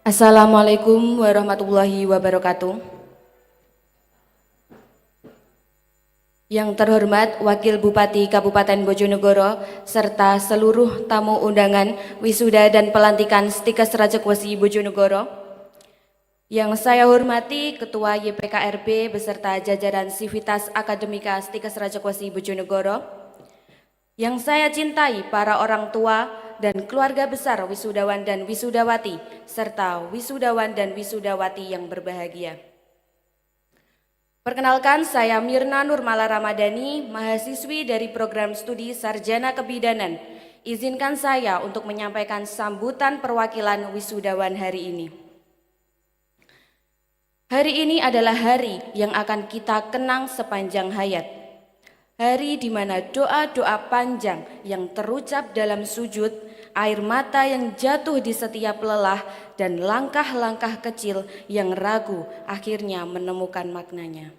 Assalamualaikum warahmatullahi wabarakatuh. Yang terhormat Wakil Bupati Kabupaten Bojonegoro serta seluruh tamu undangan wisuda dan pelantikan Stikes Rajakwesi Bojonegoro. Yang saya hormati Ketua YPKRB beserta jajaran Sivitas Akademika Stikes Rajakwesi Bojonegoro. Yang saya cintai para orang tua dan keluarga besar wisudawan dan wisudawati serta wisudawan dan wisudawati yang berbahagia. Perkenalkan, saya Mirna Nurmala Ramadhani, mahasiswi dari program studi Sarjana Kebidanan. Izinkan saya untuk menyampaikan sambutan perwakilan wisudawan hari ini. Hari ini adalah hari yang akan kita kenang sepanjang hayat. Hari di mana doa-doa panjang yang terucap dalam sujud, air mata yang jatuh di setiap lelah, dan langkah-langkah kecil yang ragu akhirnya menemukan maknanya.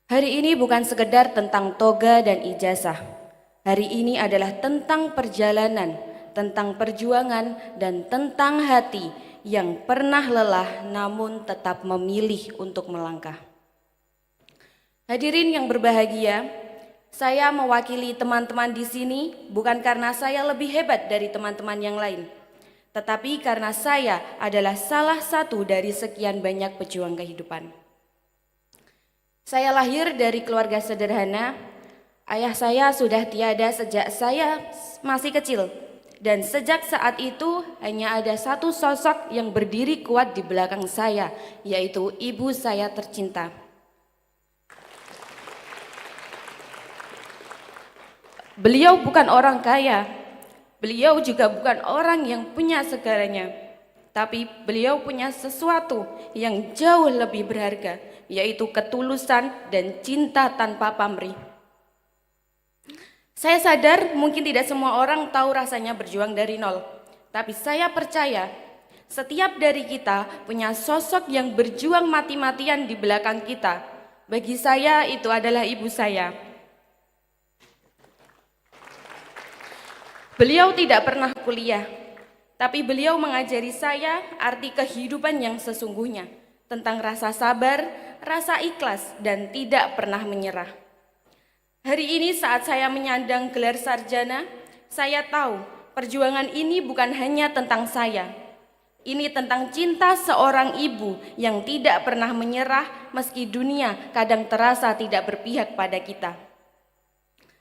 Hari ini bukan sekedar tentang toga dan ijazah. Hari ini adalah tentang perjalanan, tentang perjuangan, dan tentang hati yang pernah lelah namun tetap memilih untuk melangkah. Hadirin yang berbahagia, saya mewakili teman-teman di sini bukan karena saya lebih hebat dari teman-teman yang lain, tetapi karena saya adalah salah satu dari sekian banyak pejuang kehidupan. Saya lahir dari keluarga sederhana. Ayah saya sudah tiada sejak saya masih kecil, dan sejak saat itu hanya ada satu sosok yang berdiri kuat di belakang saya, yaitu ibu saya tercinta. Beliau bukan orang kaya, beliau juga bukan orang yang punya segalanya, tapi beliau punya sesuatu yang jauh lebih berharga, yaitu ketulusan dan cinta tanpa pamrih. Saya sadar mungkin tidak semua orang tahu rasanya berjuang dari nol, tapi saya percaya setiap dari kita punya sosok yang berjuang mati-matian di belakang kita. Bagi saya itu adalah ibu saya. Beliau tidak pernah kuliah, tapi beliau mengajari saya arti kehidupan yang sesungguhnya, tentang rasa sabar, rasa ikhlas, dan tidak pernah menyerah. Hari ini saat saya menyandang gelar sarjana, saya tahu perjuangan ini bukan hanya tentang saya. Ini tentang cinta seorang ibu yang tidak pernah menyerah meski dunia kadang terasa tidak berpihak pada kita.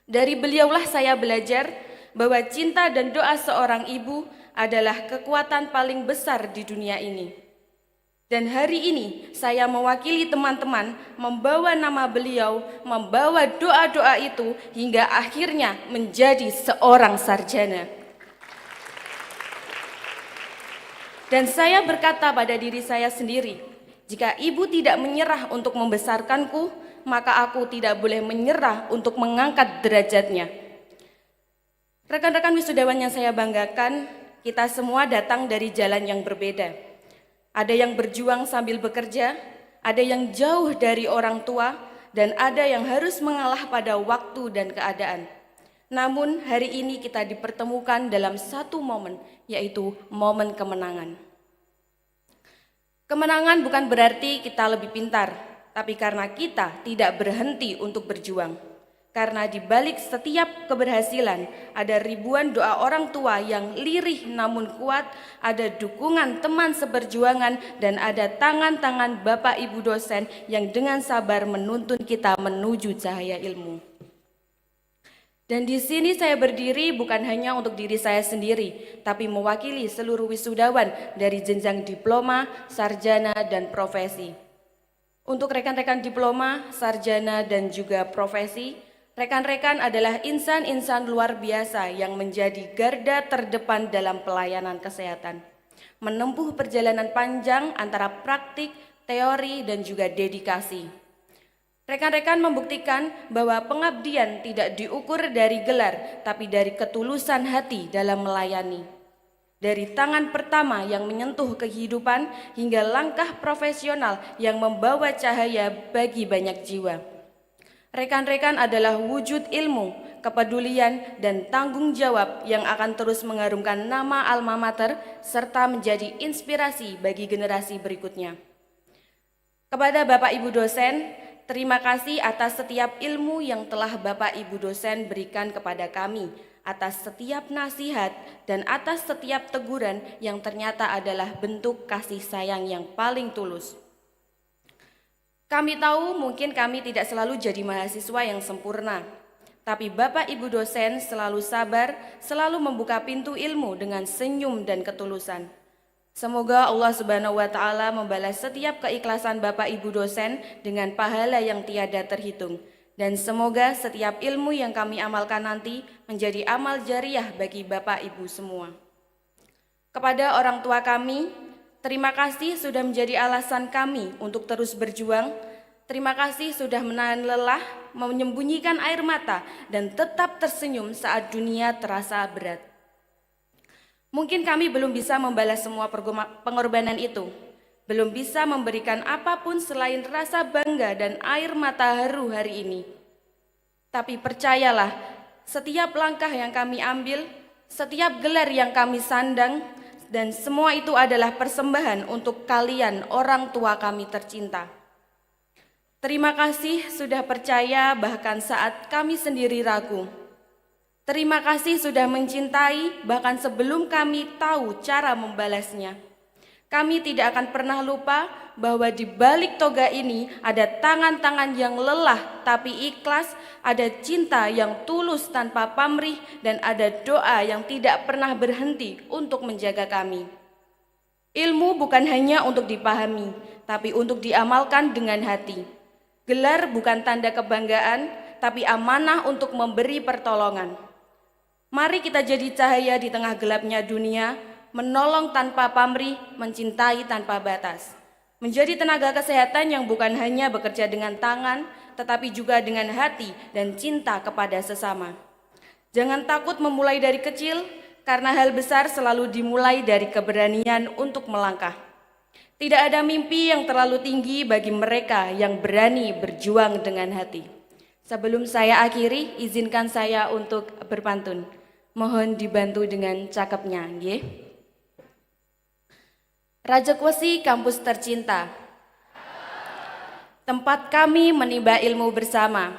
Dari beliaulah saya belajar bahwa cinta dan doa seorang ibu adalah kekuatan paling besar di dunia ini. Dan hari ini saya mewakili teman-teman membawa nama beliau, membawa doa-doa itu hingga akhirnya menjadi seorang sarjana. Dan saya berkata pada diri saya sendiri, jika ibu tidak menyerah untuk membesarkanku, maka aku tidak boleh menyerah untuk mengangkat derajatnya. Rekan-rekan wisudawan yang saya banggakan, kita semua datang dari jalan yang berbeda. Ada yang berjuang sambil bekerja, ada yang jauh dari orang tua, dan ada yang harus mengalah pada waktu dan keadaan. Namun hari ini kita dipertemukan dalam satu momen, yaitu momen kemenangan. Kemenangan bukan berarti kita lebih pintar, tapi karena kita tidak berhenti untuk berjuang. Karena di balik setiap keberhasilan ada ribuan doa orang tua yang lirih namun kuat, ada dukungan teman seperjuangan, dan ada tangan-tangan Bapak Ibu dosen yang dengan sabar menuntun kita menuju cahaya ilmu. Dan di sini saya berdiri bukan hanya untuk diri saya sendiri, tapi mewakili seluruh wisudawan dari jenjang diploma, sarjana, dan profesi. Untuk rekan-rekan diploma, sarjana, dan juga profesi, rekan-rekan adalah insan-insan luar biasa yang menjadi garda terdepan dalam pelayanan kesehatan. Menempuh perjalanan panjang antara praktik, teori, dan juga dedikasi. Rekan-rekan membuktikan bahwa pengabdian tidak diukur dari gelar, tapi dari ketulusan hati dalam melayani. Dari tangan pertama yang menyentuh kehidupan hingga langkah profesional yang membawa cahaya bagi banyak jiwa. Rekan-rekan adalah wujud ilmu, kepedulian, dan tanggung jawab yang akan terus mengharumkan nama alma mater serta menjadi inspirasi bagi generasi berikutnya. Kepada Bapak Ibu dosen, terima kasih atas setiap ilmu yang telah Bapak Ibu dosen berikan kepada kami, atas setiap nasihat dan atas setiap teguran yang ternyata adalah bentuk kasih sayang yang paling tulus. Kami tahu mungkin kami tidak selalu jadi mahasiswa yang sempurna, tapi Bapak Ibu dosen selalu sabar, selalu membuka pintu ilmu dengan senyum dan ketulusan. Semoga Allah Subhanahu wa Ta'ala membalas setiap keikhlasan Bapak Ibu dosen dengan pahala yang tiada terhitung. Dan semoga setiap ilmu yang kami amalkan nanti menjadi amal jariah bagi Bapak Ibu semua. Kepada orang tua kami, terima kasih sudah menjadi alasan kami untuk terus berjuang. Terima kasih sudah menahan lelah, menyembunyikan air mata, dan tetap tersenyum saat dunia terasa berat. Mungkin kami belum bisa membalas semua pengorbanan itu, belum bisa memberikan apapun selain rasa bangga dan air mata haru hari ini. Tapi percayalah, setiap langkah yang kami ambil, setiap gelar yang kami sandang, dan semua itu adalah persembahan untuk kalian orang tua kami tercinta. Terima kasih sudah percaya bahkan saat kami sendiri ragu. Terima kasih sudah mencintai bahkan sebelum kami tahu cara membalasnya. Kami tidak akan pernah lupa bahwa di balik toga ini ada tangan-tangan yang lelah tapi ikhlas, ada cinta yang tulus tanpa pamrih, dan ada doa yang tidak pernah berhenti untuk menjaga kami. Ilmu bukan hanya untuk dipahami, tapi untuk diamalkan dengan hati. Gelar bukan tanda kebanggaan, tapi amanah untuk memberi pertolongan. Mari kita jadi cahaya di tengah gelapnya dunia, menolong tanpa pamrih, mencintai tanpa batas. Menjadi tenaga kesehatan yang bukan hanya bekerja dengan tangan, tetapi juga dengan hati dan cinta kepada sesama. Jangan takut memulai dari kecil, karena hal besar selalu dimulai dari keberanian untuk melangkah. Tidak ada mimpi yang terlalu tinggi bagi mereka yang berani berjuang dengan hati. Sebelum saya akhiri, izinkan saya untuk berpantun. Mohon dibantu dengan cakepnya, nggih. Rajakwesi kampus tercinta, tempat kami menimba ilmu bersama.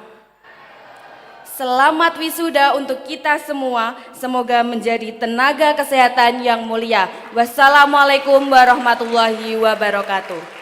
Selamat wisuda untuk kita semua, semoga menjadi tenaga kesehatan yang mulia. Wassalamualaikum warahmatullahi wabarakatuh.